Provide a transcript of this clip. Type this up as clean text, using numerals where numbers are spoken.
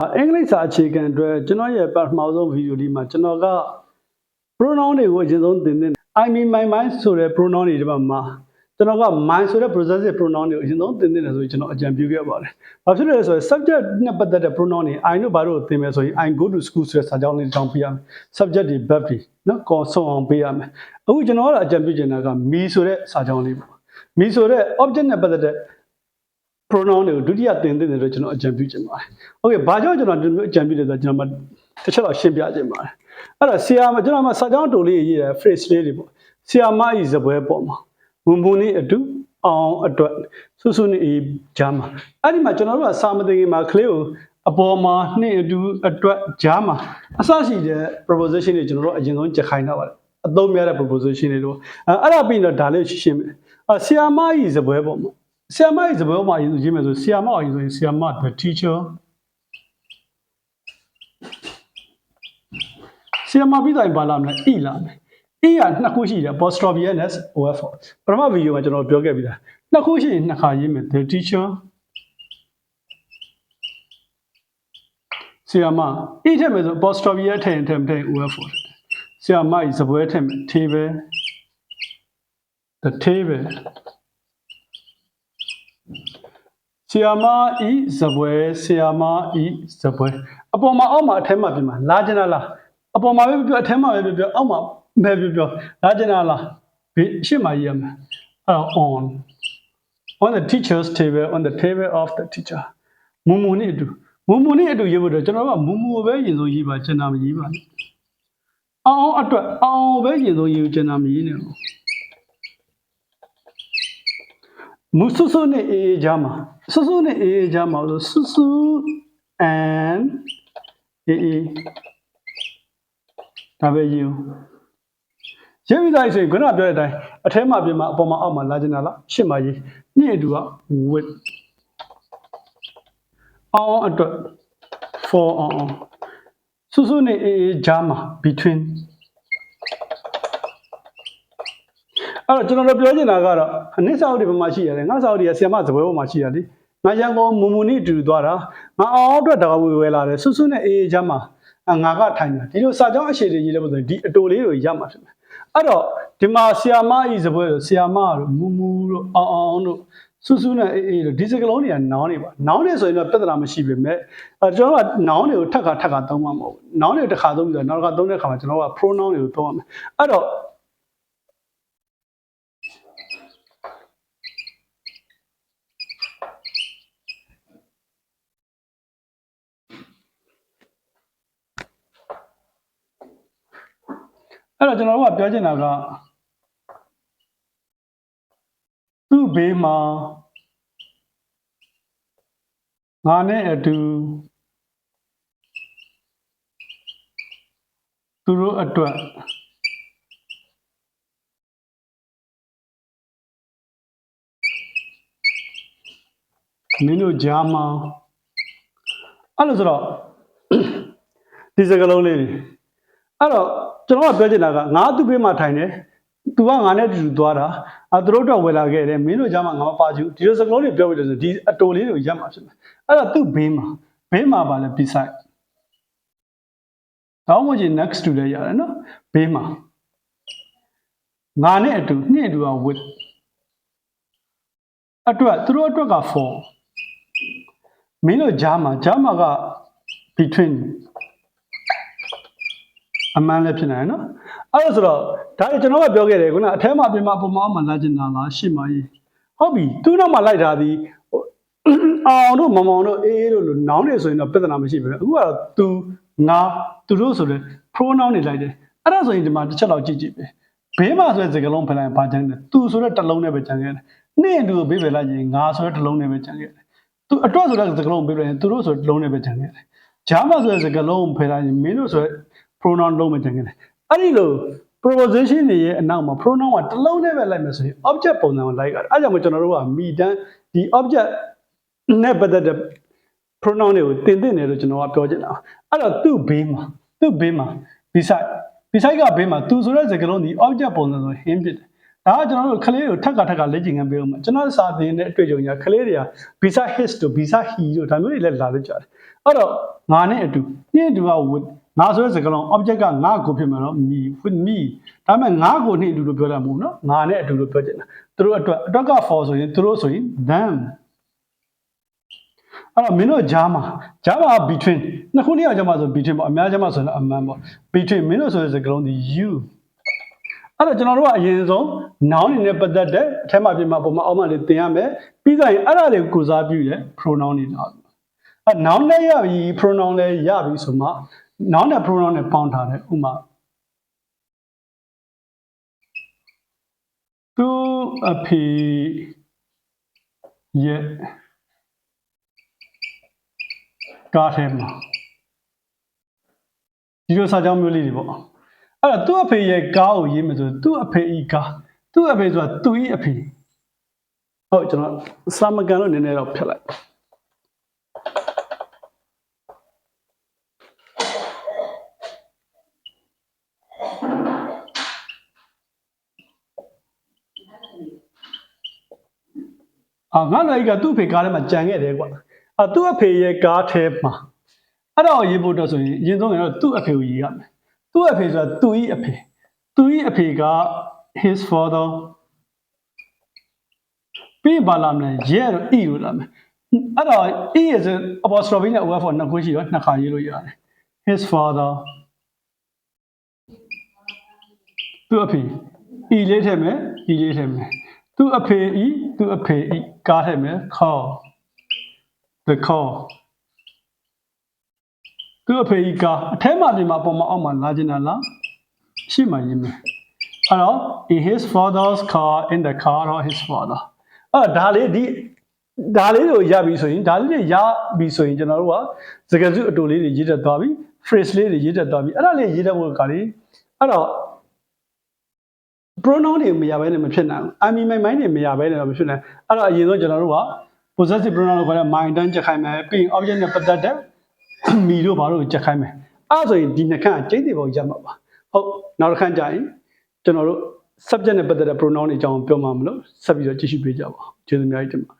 အင်္ဂလိပ်စာအခြေခံအတွက်ကျွန်တော်ရဲ့ပထမဆုံးဗီဒီယိုလေးမှာကျွန်တော်က pronoun တွေကိုအရင်ဆုံးသင်တဲ့ I mean my mind ဆိုတဲ့ pronoun တွေဒီမှာကျွန်တော်က mind ဆိုတဲ့ possessive pronoun တွေကိုအရင်ဆုံးသင်တယ်ဆိုရင်ကျွန်တော်အကြံပြုခဲ့ပါတယ်။ဘာဖြစ်လို့လဲဆိုရင် subject နဲ့ပတ်သက်တဲ့ pronoun တွေ I တို့ဘာလို့သင်မယ်ဆိုရင် I go to school ဆိုတဲ့စာကြောင်းလေးတစ်ကြောင်းပြရမယ်။ subject တွေ verb တွေနော်ကောဆုံးအောင်ပေးရမယ်။အခုကျွန်တော်ကအကြံပြုချင်တာက me ဆိုတဲ့စာကြောင်းလေးပေါ့။ me ဆိုတဲ့ object နဲ့ပတ်သက်တဲ့pronoun တွေကိုဒုတိယသင်တယ်လို့ကျွန်တော်အကြံပြုချင်ပါတယ်။ Okay ဘာကြောင့်ကျွန်တော်ဒီလိုအကြံပြုလဲဆိုတော့ကျွန်တော်တစ်ချက်တော့ရှင်းပြချင်ပါတယ်။အဲ့တော့ဆရာမကျွန်တော်စာကြောင်းတိုလေးရေးတဲ့ phrase လေးတွေပေါ့။ဆရာမဤစပွဲပေါ်မှာမုံမုံလေးအတူအောင်အတွက်ဆူဆူနေဂျာမှာအဲ့ဒီမှာကျွန်တော်တို့ကစာမသိခင်မှာကလေးကိုအပေါ်မှာနှင့်အတူအတွက်ဂျာမှာအစရှိတဲ့ preposition တွေကျွန်တော်တို့အရင်ဆုံးကြက်ခိုင်းတော့ပါတယ်။အသုံးများတဲ့ preposition တွေတော့အဲ့ဒါပြီးတော့ဒါလေးရှင်းမယ်။ဆရာမဤစပွဲပေါ်မှာဆရာမရဲ့စပွဲမှာရေးမယ်ဆိုဆရာမအောင်ဆိုရင်ဆရာမ the teacher ဆရာမပြီးတိုင်းပါလာမယ် e လာမယ် e ကနှစ်ခုရှိတယ် apostrophe s of ပထမဗီဒီယိုမှာကျွန်တော်ပြောခဲ့ပြီလားနှစ်ခုရှိရင်နှစ်ခါရေးမယ် the teacher ဆရာမ e ထည့်မယ်ဆို apostrophe ထည့်ရင်ထည့်မထည့် of ဆရာမရဲ့စပွဲထည့်မယ် table the tableဆရာမဤစပွဲဆရာမဤစပွဲအပေါ်မှာအောက်မှာအထက်မှာပြင်မှာလာကျင်လားအပေါ်မှာပဲပြောအထက်မှာပဲပြောအောက်မှာပဲပြောလာကျင်လားရှေ့မှာရေးရမယ်အဲ့တော့ on the teacher's table on the table of the teacher မူမူနဲ့အတူရေးဖို့တော့ကျွန်တော်ကမူမူပဲရင်ဆုံးရေးပါကျန်တာမရေးပါနဲ့အောင်အတွက်အောင်ပဲရင်ဆုံးရေးကျန်တာမရေးနဲ့မူဆူဆူနဲ့အေးကြမှာဆူဆူနဲ့အေးကြမှာဆိုဆူဆူ and အေးဒါပဲယူရေးပြီးသားဆိုရင်ခုနပြောတဲ့အတိုင်းအထဲမှာပြင်မှာအပေါ်မှာအောက်မှာလာကျင်တာလားရှစ်မှာရေးနှစ်အတူက with အောင်အတွက် for အောင်ဆူဆူနဲ့အေးကြမှာ betweenအဲ့တော့ကျွန်တော်တို့ပြောချင်တာကတော့အနည်းစာအုပ်တွေဘယ်မှာရှိရလဲငါစာအုပ်တွေကဆီယမစပွဲပေါ်မှာရှိရလေငါရန်ကုန်မူမူနေတူသွားတာငါအောင်အတွက်တကားဝဲလာတယ်ဆူဆူနဲ့အေးချမ်းမှာငါကထိုင်တယ်ဒီလိုစာကြောင်းအခြေတွေရေးလဲလို့ဆိုရင်ဒီအတိုလေးတွေရမှာဖြစ်မယ်အဲ့တော့ဒီမှာဆီယမဤစပွဲတို့ဆီယမတို့မူမူတို့အောင်တို့ဆူဆူနဲ့အေးတို့ဒီစကလုံးတွေကနောင်းတွေပါနောင်းတွေဆိုရင်တော့ပြဿနာမရှိပေမဲ့ကျွန်တော်ကနောင်းတွေကိုထပ်ခါသုံးမှာမဟုတ်ဘူးနောင်းတွေတစ်ခါသုံးပြီးတော့နောက်တစ်ခါသုံးတဲ့အခါမှာကျွန်တော်က pronoun တွေကိုသုံးရမယ်အဲ့တော့ကျွန်တော်တို့ကပြောချင်တာကသူ့ဘေးမှာငါနဲ့အတူသူတို့အတွက်မင်းတို့ကြားမှာအဲ့လိုဆိုတော့ဒီစကားလုံးလေးတွေအဲ့တော့ကျွန်တော်ကပြောချင်တာကငါသူ့ဘေးမှာထိုင်တယ်သူကငါနဲ့တူသွားတာသူတို့တော့ဝယ်လာခဲ့တယ်မင်းတို့ကြားမှာငါမပါချူဒီလိုစကားလုံးတွေပြောပြီးလို့ဆိုဒီအတိုလေးတွေကိုရပ်မှာဖြစ်မယ်အဲ့တော့သူ့ဘေးမှာပါလဲ beside တောင်းမကြီး next to လည်းရတယ်နော်ဘေးမှာငါနဲ့အတူနှစ်အတူက with အတွက်သူတို့အတွက်က for မင်းတို့ကြားမှာက between အမှန်လည်းဖြစ်နိုင်နော်အဲ့ဒါဆိုတော့ဒါကျွန်တော်ကပြောခဲ့တယ်ခုနအထဲမှာပြင်မှာပုံမှန်မှာလာကျင်တာလားရှစ်မှာကြီးဟုတ်ပြီသူ့နောက်မှာလိုက်ထားသည်အောင်တို့မမောင်တို့အေးတို့လို့နောင်းနေဆိုရင်တော့ပြဿနာမရှိဘူးအခုကတော့သူငါသူတို့ဆိုတဲ့ pronoun တွေလိုက်တယ်အဲ့ဒါဆိုရင်ဒီမှာတစ်ချက်လောက်ကြည့်ပဲဘေးမှာဆိုတဲ့စကားလုံးဖယ်လိုက်ဘာကျန်လဲသူဆိုတဲ့တစ်လုံးနဲ့ပဲကျန်ခဲ့တယ်နေ့အတူဘေးပဲလိုက်ရင်ငါဆိုတဲ့တစ်လုံးနဲ့ပဲကျန်ခဲ့တယ်သူအတွက်ဆိုတဲ့စကားလုံးဘေးပဲသူတို့ဆိုတဲ့တစ်လုံးနဲ့ပဲကျန်ခဲ့တယ်ဂျာမဆိုတဲ့စကားလုံးဖယ်လိုက်ရင်မင်းတို့ဆိုတဲ့ pronoun လုံးပဲကျန်ခဲ့တယ်အဲ့ဒီလို preposition တွေရဲ့အနောက်မှာ pronoun ကတစ်လုံးနဲ့ပဲလိုက်မယ်ဆိုရင် object ပုံစံကိုလိုက်ရတယ်အဲ့ကြောင့်မို့ကျွန်တော်တို့ကမိတန်းဒီ object နဲ့ပတ်သက်တဲ့ pronoun တွေကိုတင်တယ်လို့ကျွန်တော်ကပြောချင်တာအဲ့တော့သူ့ဘေးမှာ beside ကဘေးမှာသူဆိုတဲ့စကားလုံးဒီ object ပုံစံဆို him ဖြစ်တယ် ဒါကကျွန်တော်တို့ကလေးတွေကိုထက်ကလေ့ကျင့်ခန်းပေးအောင်မှာကျွန်တော်စာသင်တဲ့အတွေ့အကြုံကြီးကလေးတွေက visa his တို့ visa he တို့ဒါမျိုးတွေလည်းလာလို့ကြတယ်အဲ့တော့ငါနဲ့အတူနှင်းအတူက with ငါဆိုတဲ့စကားလုံး object ကငါကိုဖြစ်မှာနော် me with me ဒါပေမဲ့ငါကိုနှင်းအတူလို့ပြောတာမဟုတ်ဘူးနော်ငါနဲ့အတူလို့ပြောချင်တာသူတို့အတွက်က for ဆိုရင်သူတို့ဆိုရင် them အဲ့တော့မင်းတို့ဂျာမှာ between နှစ်ခုနှစ်ယောက်ဂျာမှာဆို between ပေါ့အများဂျာမှာဆိုရင်အမှန်ပေါ့ between မင်းတို့ဆိုတဲ့စကားလုံးဒီ you အဲ့တော့ကျွန်တော်တို့ကအရင်ဆုံး noun တွေနဲ့ပတ်သက်တဲ့အထက်မှာပြင်မှာပုံမှာအောက်မှာလေးသင်ရမယ်ပြီးတော့ရင်အဲ့ဒါတွေကိုကိုစားပြုတဲ့ pronoun တွေလာပြီအဲ့ noun လည်းရပြီ pronoun လည်းရပြီဆိုမှ noun နဲ့ pronoun နဲ့ပေါင်းထားတယ်ဥမာသူအဖေရဲ့ကားထဲမှာဒီလိုစာကြောင်းမျိုးလေးတွေပေါ့အဲ့တော့သူ့အဖေရဲ့ကားကိုရေးမယ်ဆိုသူ့အဖေဤကားသူ့အဖေဆိုတာသူဤအဖေဟုတ်ကျွန်တော်စာမကန်လို့နည်းနည်းတော့ဖြတ်လိုက်ငါလည်းကသူ့အဖေကားထဲမှာကြံခဲ့တယ်ကွာသူ့အဖေရဲ့ကားထဲမှာအဲ့တော့ရေးဖို့တော့ဆိုရင်အရင်ဆုံးကတော့သူ့အဖေကိုရေးရမယ်သူ့အဖေဆိုတာသူဤအဖေက his father ပြီးပါလာမယ် yeah တော့ e လို့လာမယ်အဲ့တော့ e is apostrophe နဲ့ of နှစ်ခုရှိတော့နှစ်ခါရေးလို့ရတယ် his father သူ့အဖေ e လေးထည့်မယ် e လေးထည့်မယ်သူ့အဖေကားထည့်မယ် call the call သူ့အဖေကားအထဲမှာဒီမှာပုံမအောက်မှာလာကျင်တာလားရှိမှရေးမယ်အဲ့တော့ in his father's car in the car of his father ဒါလေးကိုရပြီဆိုရင်ဒါလေးတွေရပြီဆိုရင်ကျွန်တော်တို့ကစကားစုအတူလေးတွေရေးတတ်သွားပြီ phrase လေးတွေရေးတတ်သွားပြီအဲ့ဒါလေးရေးတတ်ဖို့ကလေးအဲ့တော့ pronoun တွေမရဘဲနဲ့မဖြစ်နိုင်ဘူး I mean my mind တွေမရဘဲနဲ့တော့မဖြစ်နိုင်အဲ့တော့အရင်ဆုံးကျွန်တော်တို့က possessive pronoun ကိုခေါ်တဲ့ my တန်းချက်ခိုင်းမယ်ပြီးရင် object နဲ့ပတ်သက်တဲ့ me တို့ဘာလို့ချက်ခိုင်းမယ်အဲ့ဆိုရင်ဒီနှစ်ခန့်ကျိတ်တွေပေါ်ရမှာပါဟုတ်နောက်တစ်ခန့်ကြာရင်ကျွန်တော်တို့ subject နဲ့ပတ်သက်တဲ့ pronoun တွေအကြောင်းပြောမှာမလို့ဆက်ပြီးတော့ကြည့်ရှုပေးကြပါဦးကျေးဇူးအများကြီးတင်ပါတယ်